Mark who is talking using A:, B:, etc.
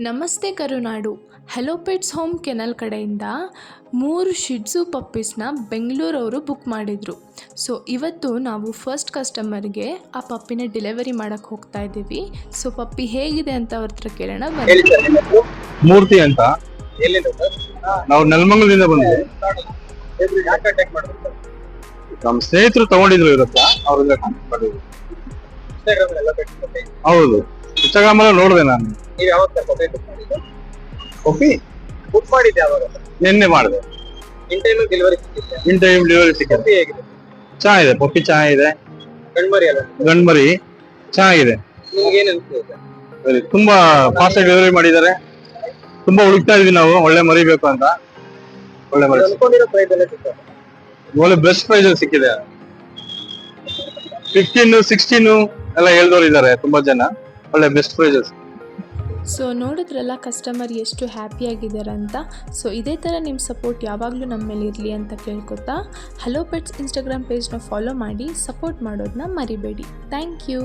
A: ನಮಸ್ತೆ ಕರುನಾಡು. Hello pets home kennel ಕಡೆಯಿಂದ 3 ಶಿಟ್ಸು ಪಪ್ಪೀಸ್ನ ಬೆಂಗಳೂರವರು book ಮಾಡಿದರು. ಸೊ ಇವತ್ತು ನಾವು ಫಸ್ಟ್ ಕಸ್ಟಮರ್ಗೆ ಆ ಪಪ್ಪಿನ ಡೆಲಿವರಿ ಮಾಡೋಕ್ಕೆ ಹೋಗ್ತಾ ಇದ್ದೀವಿ. ಸೊ ಪಪ್ಪಿ ಹೇಗಿದೆ ಅಂತ ಅವ್ರ ಹತ್ರ ಕೇಳೋಣ ಬನ್ನಿ.
B: ಹೇಳಿ ಸರ್, ನಿಮ್ಮ ಹೆಸರು?
C: ಮೂರ್ತಿ ಅಂತ.
B: ಎಲ್ಲಿಂದ ಸರ್?
C: ನಾವು ನೆಲಮಂಗಲದಿಂದ ಬಂದ್ವಿ.
B: ಯಾಕೆ ಕಾಂಟ್ಯಾಕ್ಟ್ ಮಾಡಿದ್ರು ಸರ್?
C: ನಮ್ಮ ಸ್ನೇಹಿತರು ತಗೊಂಡಿದ್ರು ಇವ್ರತ್ರ, ಅವ್ರಿಂದ ಕಾಂಟ್ಯಾಕ್ಟ್ ಮಾಡಿದ್ವಿ.
B: ಇನ್ಸ್ಟಾಗ್ರಾಮ್ ಎಲ್ಲ ಪೆಟ್ಸ್
C: ಹೌದು, ಇನ್ಸ್ಟಾಗ್ರಾಮ್ ಅಲ್ಲಿ ನೋಡಿದೆ ನಾನು.
B: ನೀವು ಯಾವಾಗ ಸರ್ ಪಪ್ಪಿ ಬುಕ್ ಮಾಡಿದ್ದು?
C: ಕಾಫಿ
B: ಬುಕ್ ಮಾಡಿದ್ದೆ ಯಾವಾಗ ಸರ್?
C: ನಿನ್ನೆ ಮಾಡಿದೆ.
B: ಇನ್ ಟೈಮ್ ಡೆಲಿವರಿ ಸಿಕ್ಕಿದೆ.
C: ಇನ್ ಟೈಮ್ ಡೆಲಿವರಿ ಸಿಕ್ಕಿದೆ.
B: ಪಪ್ಪಿ ಹೇಗಿದೆ?
C: ಚೆನ್ನಾಗಿದೆ, ಪಪ್ಪಿ ಚೆನ್ನಾಗಿದೆ.
B: ಗಂಡ್ಮರಿ ಅಲ್ಲ?
C: ಗಂಡ್ಮರಿ ಚೆನ್ನಾಗಿದೆ.
B: ನಿಮ್ಗೆ ಏನ್ ಅನ್ಸುತ್ತೆ ಸರ್?
C: ತುಂಬಾ ಫಾಸ್ಟ್ ಆಗಿ ಡೆಲಿವರಿ ಮಾಡಿದ್ದಾರೆ. ತುಂಬಾ ಹುಡುಕ್ತಾ ಇದೀವಿ ನಾವು, ಒಳ್ಳೆ ಮರಿ ಬೇಕು ಅಂತ. ಒಳ್ಳೆ ಮರಿ
B: ಅನ್ಕೊಂಡಿರೋ ಪ್ರೈಸ್ ಎಲ್ಲ ಸಿಕ್ಕಿದೆ?
C: ಒಳ್ಳೆ ಬೆಸ್ಟ್ ಪ್ರೈಸ್ ಅಲ್ಲಿ ಸಿಕ್ಕಿದೆ. 15, 16 ಎಲ್ಲ ಹೇಳ್ದವ್ರು ಇದ್ದಾರೆ ತುಂಬಾ ಜನ. ಒಳ್ಳೆ ಬೆಸ್ಟ್ ಪ್ರೈಸಸ್.
A: ಸೊ ನೋಡಿದ್ರಲ್ಲ ಕಸ್ಟಮರ್ ಎಷ್ಟು ಹ್ಯಾಪಿಯಾಗಿದ್ದಾರೆ ಅಂತ. ಸೊ ಇದೇ ಥರ ನಿಮ್ಮ ಸಪೋರ್ಟ್ ಯಾವಾಗಲೂ ನಮ್ಮ ಮೇಲೆ ಇರಲಿ ಅಂತ ಕೇಳ್ಕೊತಾ, ಹಲೋ ಪೆಟ್ಸ್ ಇನ್ಸ್ಟಾಗ್ರಾಮ್ ಪೇಜ್ನ ಫಾಲೋ ಮಾಡಿ ಸಪೋರ್ಟ್ ಮಾಡೋದನ್ನ ಮರಿಬೇಡಿ. Thank you.